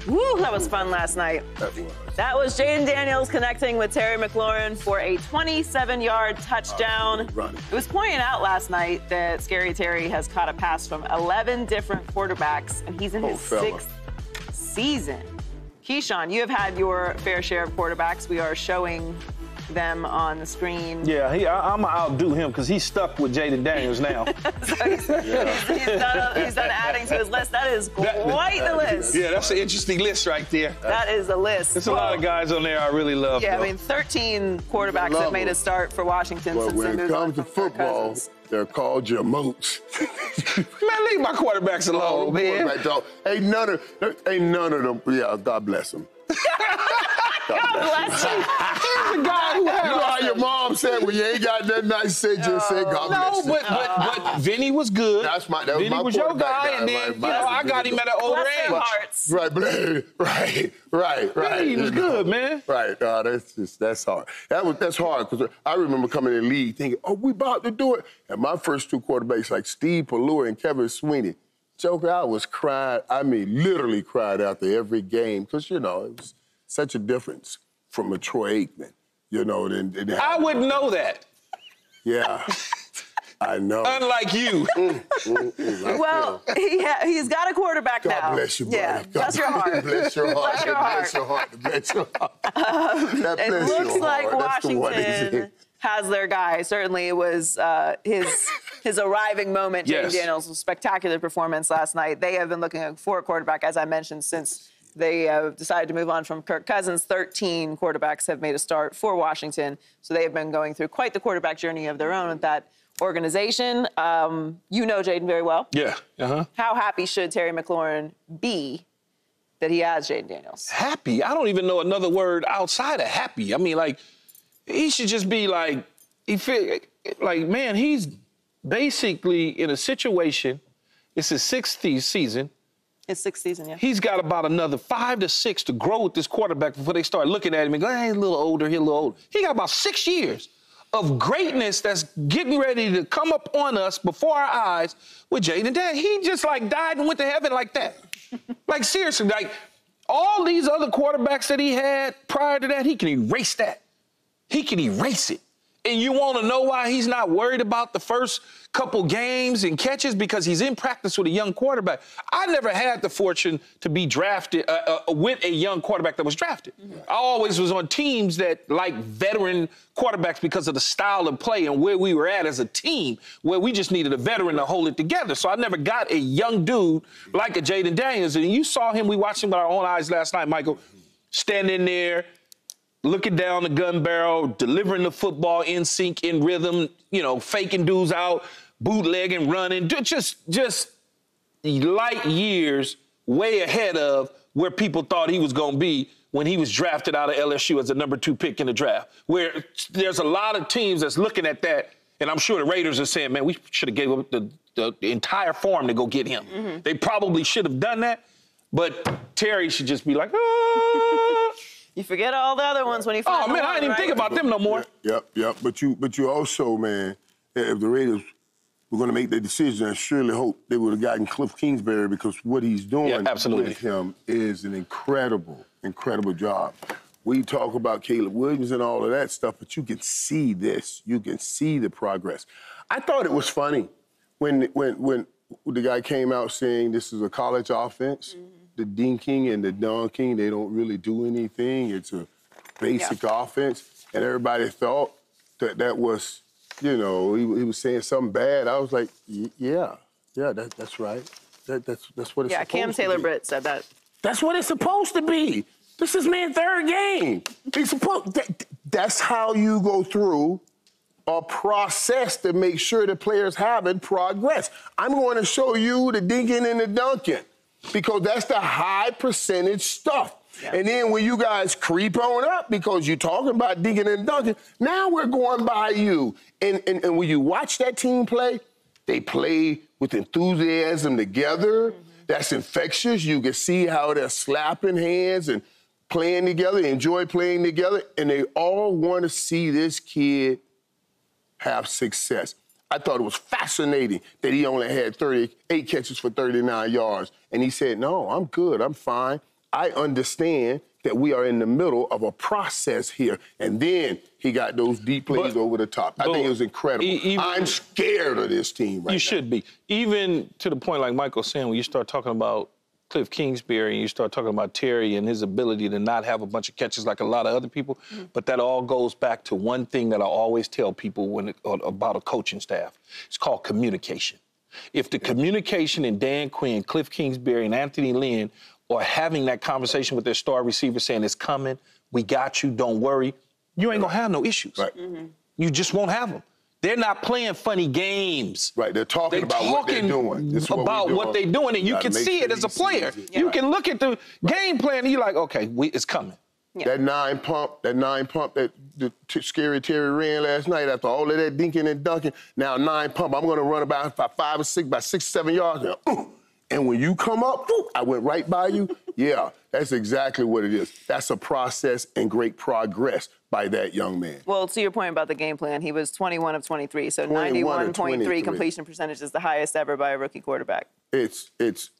Woo, that was fun last night. That was Jayden Daniels connecting with Terry McLaurin for a 27-yard touchdown. It was pointed out last night that Scary Terry has caught a pass from 11 different quarterbacks, and he's in his 6th season. Keyshawn, you have had your fair share of quarterbacks. We are showing them on the screen. Yeah, I'm going to outdo him because he's stuck with Jayden Daniels now. So he's done adding to his list. That is quite the list. Yeah, that's an interesting list right there. That is a list. There's a lot of guys on there I really love. Yeah, though. I mean, 13 quarterbacks have made a start for Washington since when it comes to football, they're called your moats. Man, leave my quarterbacks alone, man. Ain't none of them. Yeah, God bless them. God bless you. He's the guy who had. You know how your mom said when you ain't got nothing nice to say, just say God bless you. But Vinny was good. That was Vinny my was your guy, and then I got him at an older age. Right. He was good, man. Right. That's hard. That's hard because I remember coming in the league thinking, oh, we about to do it. And my first two quarterbacks, like Steve Pallure and Kevin Sweeney, Joker, I was crying. I mean, literally cried after every game because, it was such a difference from a Troy Aikman, I wouldn't know that. Yeah, I know. Unlike you. Well, he's got a quarterback now. God bless you, buddy. Yeah, bless your heart. Bless your heart. Bless your heart. Bless your heart. It looks like Washington has their guy. Certainly it was his arriving moment. Jayden Daniels, a spectacular performance last night. They have been looking for a quarterback, as I mentioned, since they decided to move on from Kirk Cousins. 13 quarterbacks have made a start for Washington. So they have been going through quite the quarterback journey of their own with that organization. You know Jayden very well. Yeah. How happy should Terry McLaurin be that he has Jayden Daniels? Happy? I don't even know another word outside of happy. I mean, he should just be man, he's basically in a situation, it's his 6th season. His 6th season, yeah. He's got about another 5 to 6 to grow with this quarterback before they start looking at him and go, hey, he's a little older, he's a little older. He got about 6 years of greatness that's getting ready to come up on us before our eyes with Jayden Daniels. He just died and went to heaven like that. Seriously, all these other quarterbacks that he had prior to that, he can erase that. He can erase it. And you want to know why he's not worried about the first couple games and catches? Because he's in practice with a young quarterback. I never had the fortune to be drafted with a young quarterback that was drafted. I always was on teams that like veteran quarterbacks because of the style of play and where we were at as a team, where we just needed a veteran to hold it together. So I never got a young dude like a Jayden Daniels. And you saw him, we watched him with our own eyes last night, Michael, standing there, looking down the gun barrel, delivering the football in sync, in rhythm, faking dudes out, bootlegging, running, just light years way ahead of where people thought he was going to be when he was drafted out of LSU as a number 2 pick in the draft, where there's a lot of teams that's looking at that, and I'm sure the Raiders are saying, man, we should have gave up the entire farm to go get him. They probably should have done that, but Terry should just be like, You forget all the other ones when you find I didn't even think about them no more. Yep. But you also, man, if the Raiders were going to make their decision, I surely hope they would have gotten Cliff Kingsbury because what he's doing with him is an incredible job. We talk about Caleb Williams and all of that stuff, but you can see this. You can see the progress. I thought it was funny when the guy came out saying this is a college offense. The dinking and the dunking, they don't really do anything. It's a basic offense. And everybody thought that was, he was saying something bad. I was like, that's right. That's what it's supposed to be. Yeah, Cam Taylor-Britt said that. That's what it's supposed to be. This is man's 3rd game. That's how you go through a process to make sure the players haven't progressed. I'm going to show you the dinking and the dunking, because that's the high percentage stuff. Yeah. And then when you guys creep on up because you're talking about digging and dunking, now we're going by you. And when you watch that team play, they play with enthusiasm together. That's infectious. You can see how they're slapping hands and playing together, enjoy playing together, and they all want to see this kid have success. I thought it was fascinating that he only had 38 catches for 39 yards. And he said, no, I'm good, I'm fine. I understand that we are in the middle of a process here. And then he got those deep plays over the top. I think it was incredible. I'm scared of this team right now. You should be. Even to the point, like Michael's saying, when you start talking about Cliff Kingsbury and you start talking about Terry and his ability to not have a bunch of catches like a lot of other people, but that all goes back to one thing that I always tell people about a coaching staff. It's called communication. If the communication in Dan Quinn, Cliff Kingsbury, and Anthony Lynn are having that conversation with their star receiver saying, it's coming, we got you, don't worry, you ain't gonna have no issues. Right. You just won't have them. They're not playing funny games. Right, they're talking about what they're doing. This is what they're doing, and you can see it as a player. You can look at the game plan, and you're like, okay, it's coming. Yeah. That nine pump that the scary Terry ran last night after all of that dinking and dunking. Now 9 pump, I'm going to run about 5 or 6, about 6 or 7 yards. And when you come up, I went right by you. Yeah, that's exactly what it is. That's a process and great progress by that young man. Well, to your point about the game plan, he was 21 of 23, so 91.3 completion percentage is the highest ever by a rookie quarterback. It's.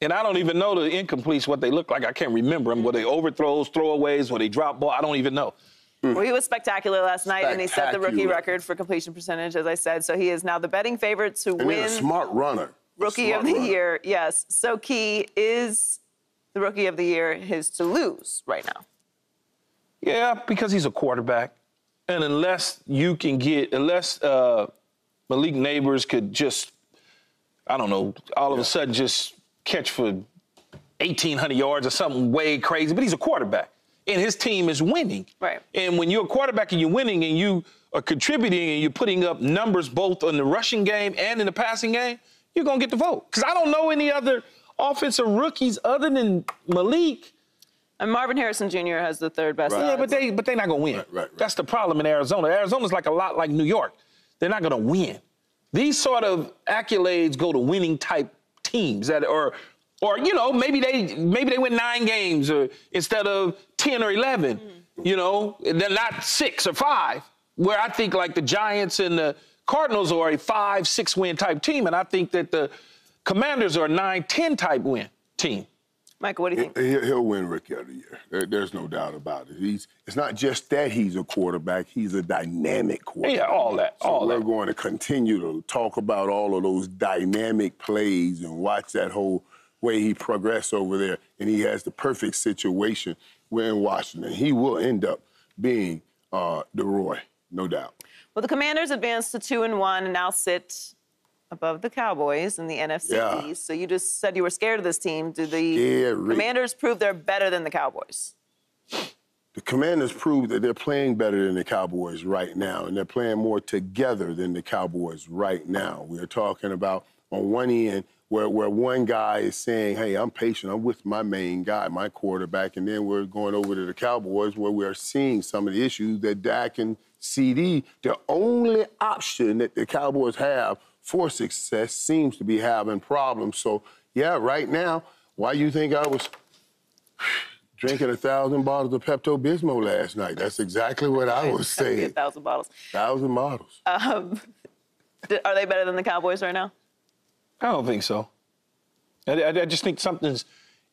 And I don't even know the incompletes, what they look like. I can't remember them. Were they overthrows, throwaways, were they drop ball? I don't even know. Well, he was spectacular last night, and he set the rookie record for completion percentage, as I said. So he is now the betting favorite to win. A smart runner. Rookie of the year, yes. So Key, is the rookie of the year his to lose right now? Yeah, because he's a quarterback. And unless Malik Neighbors could just, I don't know, all of a sudden just catch for 1,800 yards or something way crazy, but he's a quarterback. And his team is winning. Right. And when you're a quarterback and you're winning and you are contributing and you're putting up numbers both in the rushing game and in the passing game, you're going to get the vote. Because I don't know any other offensive rookies other than Malik. And Marvin Harrison Jr. has the third best. Yeah, but they're not going to win. Right. That's the problem in Arizona. Arizona's like a lot like New York. They're not going to win. These sort of accolades go to winning type teams or you know, maybe they win 9 games instead of 10 or 11. You know, they're not 6 or 5. Where I think like the Giants and the Cardinals are a 5-6 win type team, and I think that the Commanders are a 9-10 type win team. Michael, what do you think? He'll win Rookie of the Year. There's no doubt about it. It's not just that he's a quarterback; he's a dynamic quarterback. Yeah, all that. We're going to continue to talk about all of those dynamic plays and watch that whole way he progressed over there. And he has the perfect situation. We're in Washington. He will end up being the Roy, no doubt. Well, the Commanders advanced to 2-1 and now sit above the Cowboys in the NFC East. So you just said you were scared of this team. Do the Commanders prove they're better than the Cowboys? The Commanders prove that they're playing better than the Cowboys right now, and they're playing more together than the Cowboys right now. We're talking about on one end where one guy is saying, hey, I'm patient, I'm with my main guy, my quarterback, and then we're going over to the Cowboys where we're seeing some of the issues that Dak and CD, the only option that the Cowboys have for success, seems to be having problems. So, yeah, right now, why you think I was drinking 1,000 bottles of Pepto-Bismol last night? That's exactly what I was saying. 1,000 bottles. 1,000 bottles. Are they better than the Cowboys right now? I don't think so. I just think something's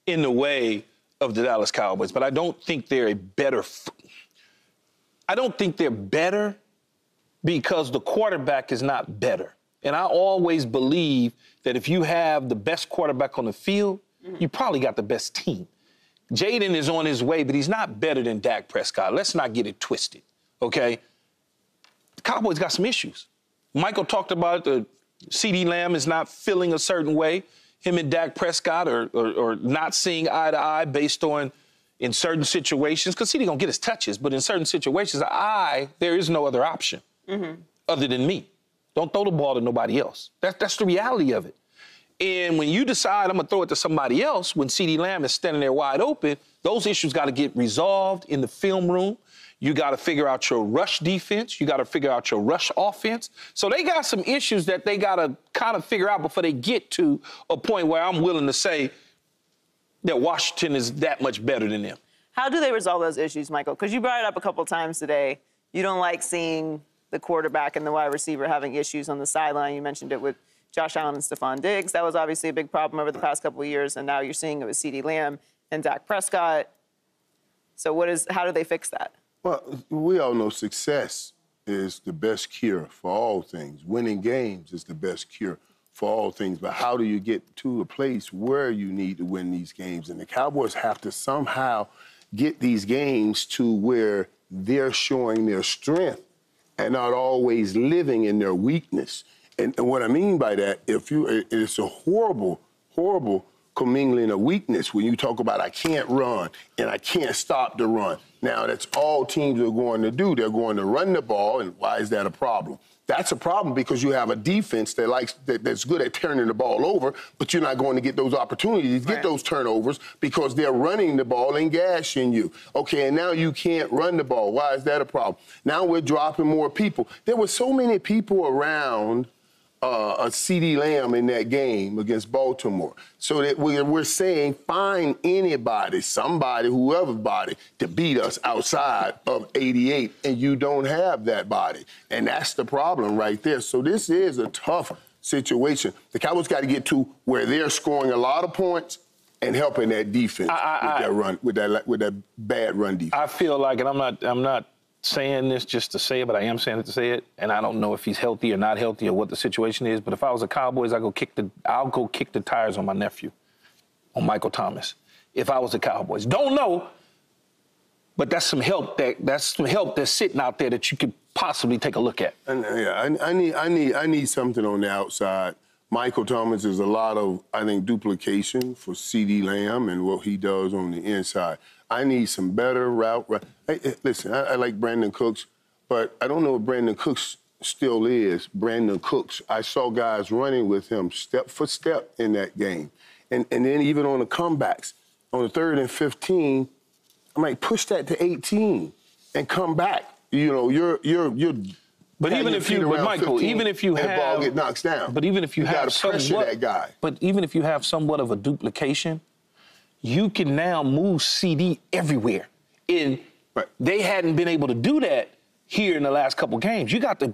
in the way of the Dallas Cowboys, but I don't think they're a better. I don't think they're better because the quarterback is not better. And I always believe that if you have the best quarterback on the field, you probably got the best team. Jayden is on his way, but he's not better than Dak Prescott. Let's not get it twisted, okay? The Cowboys got some issues. Michael talked about the CeeDee Lamb is not feeling a certain way. Him and Dak Prescott are not seeing eye to eye based on in certain situations, because CeeDee gonna get his touches, but in certain situations, there is no other option other than me. Don't throw the ball to nobody else. That's the reality of it. And when you decide I'm gonna throw it to somebody else, when CeeDee Lamb is standing there wide open, those issues gotta get resolved in the film room. You gotta figure out your rush defense. You gotta figure out your rush offense. So they got some issues that they gotta kind of figure out before they get to a point where I'm willing to say that Washington is that much better than them. How do they resolve those issues, Michael? Because you brought it up a couple times today. You don't like seeing the quarterback and the wide receiver having issues on the sideline. You mentioned it with Josh Allen and Stephon Diggs. That was obviously a big problem over the past couple of years, and now you're seeing it with CeeDee Lamb and Dak Prescott. So how do they fix that? Well, we all know success is the best cure for all things. Winning games is the best cure for all things. But how do you get to a place where you need to win these games? And the Cowboys have to somehow get these games to where they're showing their strength and not always living in their weakness. And what I mean by that, it's a horrible, horrible commingling of weakness when you talk about I can't run and I can't stop the run. Now, that's all teams are going to do. They're going to run the ball, and why is that a problem? That's a problem because you have a defense that's good at turning the ball over, but you're not going to get those opportunities, get those turnovers because they're running the ball and gashing you. Okay, and now you can't run the ball. Why is that a problem? Now we're dropping more people. There were so many people around a CeeDee Lamb in that game against Baltimore. So that we're saying find anybody, somebody, whoever's body, to beat us outside of 88, and you don't have that body. And that's the problem right there. So this is a tough situation. The Cowboys got to get to where they're scoring a lot of points and helping that defense with that bad run defense. I feel like, and I'm not saying this just to say it, but I am saying it to say it. And I don't know if he's healthy or not healthy or what the situation is. But if I was a Cowboys, I'll go kick the tires on my nephew, on Michael Thomas. If I was the Cowboys, don't know, but that's some help that's sitting out there that you could possibly take a look at. And I need something on the outside. Michael Thomas is a lot of, I think, duplication for CeeDee Lamb and what he does on the inside. I need some better route. Listen, I like Brandon Cooks, but I don't know what Brandon Cooks still is. Brandon Cooks. I saw guys running with him step for step in that game. And then even on the comebacks, on the 3rd and 15, I might push that to 18 and come back. You know, you're But even if you, but Michael, even if you have, the ball get knocks down. But even if you have pressure that guy. But even if you have somewhat of a duplication, you can now move CD everywhere. And they hadn't been able to do that here in the last couple games. You got to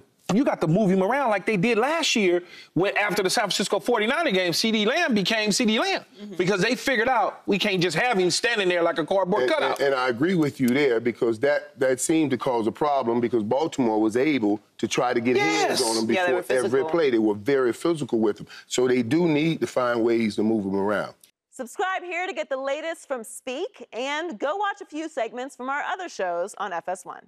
move him around like they did last year when after the San Francisco 49er game, CeeDee Lamb became CeeDee Lamb because they figured out we can't just have him standing there like a cardboard cutout. And I agree with you there because that seemed to cause a problem because Baltimore was able to try to get hands on him before every play. They were very physical with him. So they do need to find ways to move him around. Subscribe here to get the latest from Speak and go watch a few segments from our other shows on FS1.